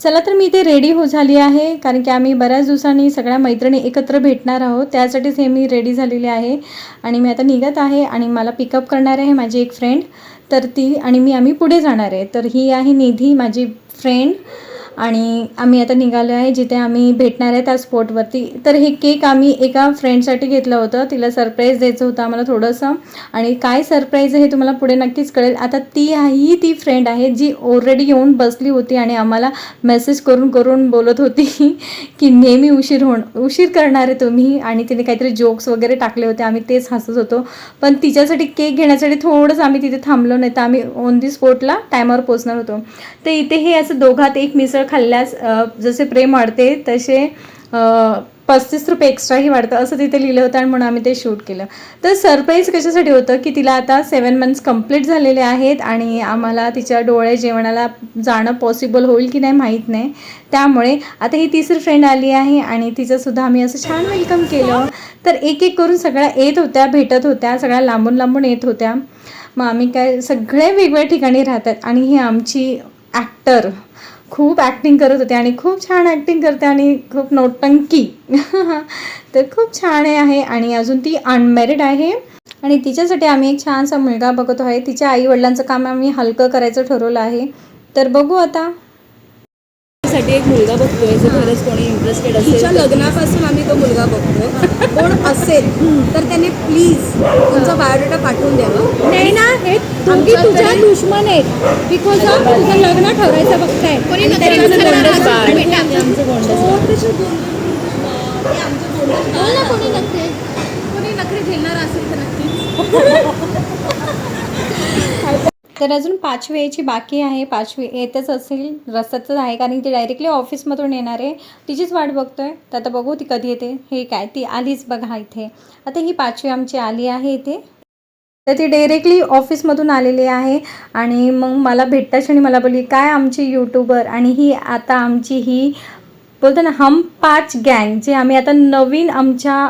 चला तर मी इथे रेडी झाली आहे, कारण की आम्ही बऱ्याच दिवसांनी सगळ्या मैत्रिणी एकत्र भेटणार आहोत, त्यासाठीच हे मी रेडी झालेली आहे. आणि मी आता निघत आहे आणि मला पिकअप करणार आहे माझी एक फ्रेंड. तर ती आणि आम्ही पुढे जाणार आहे. तर ही आहे निधी, माझी फ्रेंड. आणि आम्ही आता निघालो आहे जिथे आम्ही भेटणार आहे त्या स्पॉटवरती. तर हे केक आम्ही एका फ्रेंडसाठी घेतलं होतं, तिला सरप्राईज द्यायचं होतं आम्हाला थोडंसं. आणि काय सरप्राईज आहे हे तुम्हाला पुढे नक्कीच कळेल. आता ती फ्रेंड आहे जी ऑलरेडी येऊन बसली होती आणि आम्हाला मेसेज करून करून बोलत होती की नेहमी उशीर करणार आहे तुम्ही. आणि तिने काहीतरी जोक्स वगैरे टाकले होते, आम्ही तेच हसत होतो. पण तिच्यासाठी केक घेण्यासाठी थोडंसं आम्ही तिथे थांबलो, नाही तर आम्ही ऑन दी स्पॉटला टायमावर पोचणार होतो. तर इथे हे असं दोघात एक मिसळ खाल्ल्यास जसे प्रेम वाढते तसे 35 रुपये एक्स्ट्राही वाढतं असं तिथे लिहिलं होतं, आणि म्हणून आम्ही ते शूट केलं. तर सरप्राईज कशासाठी होतं की तिला आता 7 मंथ्स कंप्लीट झालेले आहेत आणि आम्हाला तिच्या डोळे जेवणाला जाणं पॉसिबल होईल की नाही माहीत नाही. त्यामुळे आता ही तिसरी फ्रेंड आली आहे आणि तिचंसुद्धा आम्ही असं छान वेलकम केलं. तर एक एक करून सगळ्या येत होत्या, भेटत होत्या, सगळ्या लांबून लांबून येत होत्या. मग आम्ही काय सगळे वेगवेगळ्या ठिकाणी राहतात. आणि ही आमची ॲक्टर खूप ॲक्टिंग करत होते आणि खूप छान ॲक्टिंग करते आणि खूप नौटंकी तर खूप छान आहे. आणि अजून ती अनमॅरिड आहे आणि तिच्यासाठी आम्ही एक छानसा मुलगा बघतो आहे. तिच्या आईवडिलांचं काम आम्ही हलकं करायचं ठरवलं आहे. तर बघू आता साठी एक मुलगा बघतोय जो खरंच कोणी इंटरेस्टेड असेल. तिच्या लग्नापासून आम्ही तो मुलगा बघतोय. कोण असेल तर त्याने प्लीज तुमचा बायोडेटा पाठवून द्यावा. नाही ना, हे तुम्ही तुझ्या दुश्मन आहेत बिकॉज ऑफ तुझं लग्न ठरवायचं बघताय. कोणी नखरे झेलणार असेल तर नक्कीच. तर अजून 5वी यायची बाकी आहे. 5वी येतच असेल, रस्त्यातच आहे, कारण ती डायरेक्टली ऑफिसमधून येणार आहे. तिचीच वाट बघतोय. तर आता बघू ती कधी येते. हे काय, ती आलीच बघा इथे. आता ही 5वी आमची आली आहे इथे. तर ती डायरेक्टली ऑफिसमधून आलेली आहे आणि मग मला भेटताच आणि मला बोलली काय आमची यूट्यूबर. आणि ही आता आमची ही बोलतो ना हम 5 गँग, जे आम्ही आता नवीन आमच्या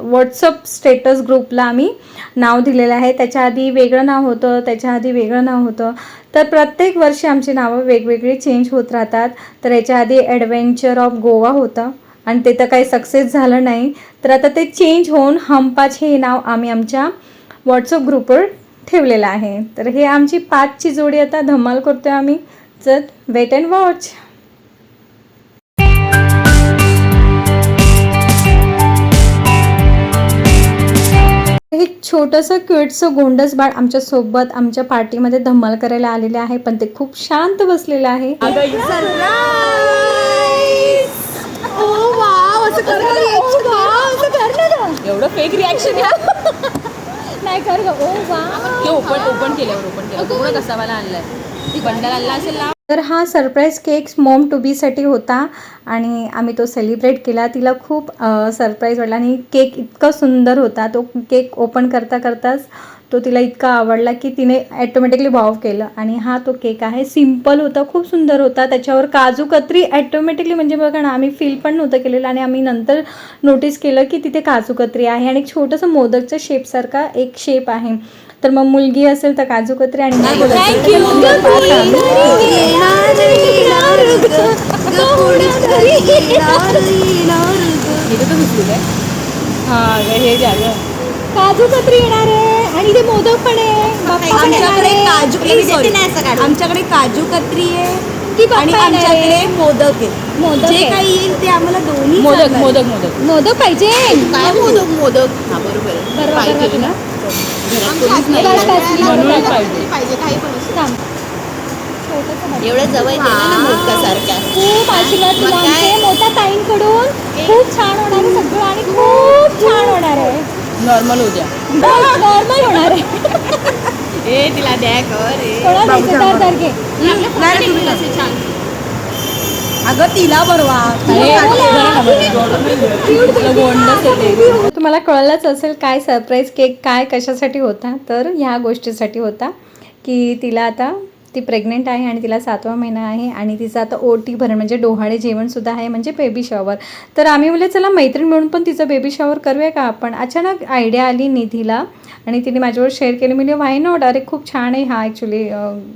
व्हॉट्सअप स्टेटस ग्रुपला आम्ही नाव दिलेलं आहे. त्याच्या आधी वेगळं नाव होतं, त्याच्या आधी वेगळं नाव होतं. तर प्रत्येक वर्षी आमची नावं वेगवेगळी चेंज होत राहतात. तर याच्या आधी ॲडव्हेंचर ऑफ गोवा होतं आणि ते तर काही सक्सेस झालं नाही. तर आता ते चेंज होऊन हम 5 हे नाव आम्ही आमच्या व्हॉट्सअप ग्रुपवर ठेवलेलं आहे. तर हे आमची 5ची जोडी आता धमाल करतोय आम्ही. तर वेट अँड वॉच. एक छोटंसं क्यूटचं गोंडस बाळ आमच्यासोबत आमच्या पार्टीमध्ये धमाल करायला आलेले आहे, पण ते खूप शांत बसलेलं आहे. एवढं फेक रिॲक्शन नाही कर ग. ओ वा, ओपन केल्यावर पूर्ण कसावाला आणलाय, बंडल आणला असेल ना. तर हा सरप्राईज केक मॉम टू बीसाठी होता आणि आम्ही तो सेलिब्रेट केला. तिला खूप सरप्राईज वाटला आणि केक इतका सुंदर होता. तो केक ओपन करताच तो तिला इतका आवडला की तिने ॲटोमॅटिकली भाव केलं. आणि हा तो केक आहे, सिम्पल होता, खूप सुंदर होता. त्याच्यावर काजू कतरी ॲटोमॅटिकली, म्हणजे बघा ना, आम्ही फील पण नव्हतं केलेलं आणि आम्ही नंतर नोटीस केलं की तिथे काजू कतरी आहे आणि छोटंसं मोदकच्या शेपसारखा एक शेप आहे. तर मग मुलगी असेल तर काजू कतरी आणि काजू कतरी येणार आहे आणि ते मोदक पण आहे. आमच्याकडे काजू कतरी आहे आणि आमच्याकडे मोदक आहे. जे काही येईल ते आम्हाला दोन्ही मोदक पाहिजे. काय मोदक हा बरोबर पाहिजे ना. काही पण एवढं जवळ ना मोदकासारख्या. खूप आशीर्वाद मोठ्या ताईंकडून. खूप छान होणार आहे सगळं आणि खूप छान होणार आहे. नॉर्मल होत्या, नॉर्मल होणार आहे. ए तिला द्या कर अगं तिला बरवा. तुम्हाला कळलंच असेल काय सरप्राईज केक काय कशासाठी होता. तर ह्या गोष्टीसाठी होता की तिला आता ती प्रेग्नेंट आहे आणि तिला 7वा महिना आहे आणि तिचं आता ओटी भरण म्हणजे डोहाळे जेवणसुद्धा आहे म्हणजे बेबी शॉवर. तर आम्ही बोलले चला मैत्रीण म्हणून पण तिचं बेबी शॉवर करूया का आपण. अचानक आयडिया आली निधीला आणि तिने माझ्यावर शेअर केली. म्हणजे व्हाय नॉट, अरे खूप छान आहे हा ॲक्च्युली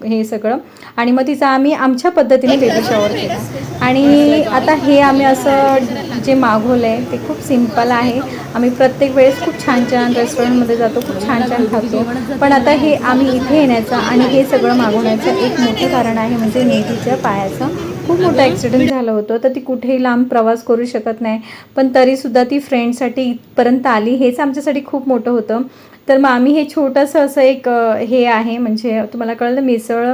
हे सगळं. आणि मग तिचा आम्ही आमच्या पद्धतीने बेबी शॉवर केला. आणि आता हे आम्ही असं जे मागवलं आहे ते खूप सिम्पल आहे. आम्ही प्रत्येक वेळेस खूप छान छान रेस्टॉरंटमध्ये जातो, खूप छान छान खातो. पण आता हे आम्ही इथे येण्याचं आणि हे सगळं मागवण्याचं एक मोठं कारण आहे म्हणजे निधीच्या पायाचं खूप मोठं ॲक्सिडेंट झालं होतं. तर ती कुठेही लांब प्रवास करू शकत नाही, पण तरीसुद्धा ती फ्रेंडसाठी इथपर्यंत आली. हेच आमच्यासाठी खूप मोठं होतं. तर मग आम्ही हे छोटंसं असं एक हे आहे म्हणजे तुम्हाला कळलं मिसळ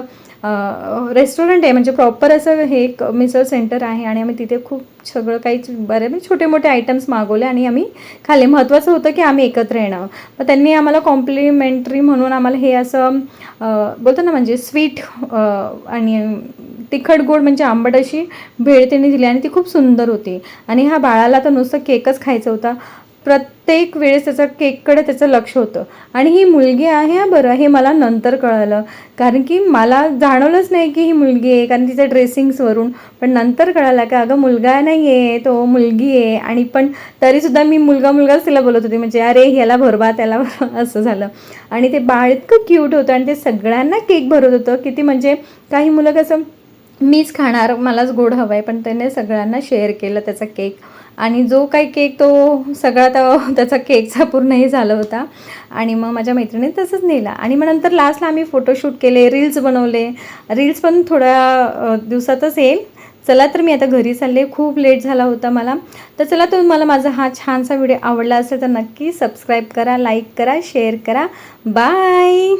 रेस्टॉरंट आहे म्हणजे प्रॉपर असं हे एक मिसळ सेंटर आहे आणि आम्ही तिथे खूप सगळं काही बरे म्हणजे छोटे मोठे आयटम्स मागवले आणि आम्ही खाल्ले. महत्त्वाचं होतं की आम्ही एकत्र येणं. मग त्यांनी आम्हाला कॉम्प्लिमेंटरी म्हणून आम्हाला हे असं बोलतो ना म्हणजे स्वीट आणि तिखट गोड म्हणजे आंबट अशी भेळ त्यांनी दिली आणि ती खूप सुंदर होती. आणि ह्या बाळाला तर नुसतं केकच खायचा होता. प्रत्येक वेळेस त्याचं केककडे त्याचं लक्ष होतं. आणि ही मुलगी आहे बरं, हे मला नंतर कळलं कारण की मला जाणवलंच नाही की ही मुलगी आहे कारण तिच्या ड्रेसिंग्सवरून. पण नंतर कळालं की अगं मुलगा नाही आहे तो मुलगी आहे. आणि पण तरीसुद्धा मी मुलगाच तिला बोलत होते म्हणजे अरे ह्याला भरवा त्याला भरवा असं झालं. आणि ते बाळ इतकं क्यूट होतं आणि ते सगळ्यांना केक भरत होतं. किती म्हणजे काही मुलं कसं मीच खाणार मलाच गोड हवं आहे, पण त्याने सगळ्यांना शेअर केलं त्याचा केक. आणि जो काही केक तो सगळा त्याचा केकचा पूर्णही झाला होता. आणि मग माझ्या मैत्रिणीने तसंच नेला. आणि मग नंतर लास्टला आम्ही फोटोशूट केले, रील्स बनवले. रील्स पण थोड्या दिवसातच येईल. चला तर मी आता घरी चालले, खूप लेट झाला होता मला. तर चला तुम्हाला माझा हा छानसा व्हिडिओ आवडला असेल तर नक्की सबस्क्राईब करा, लाईक करा, शेअर करा. बाय.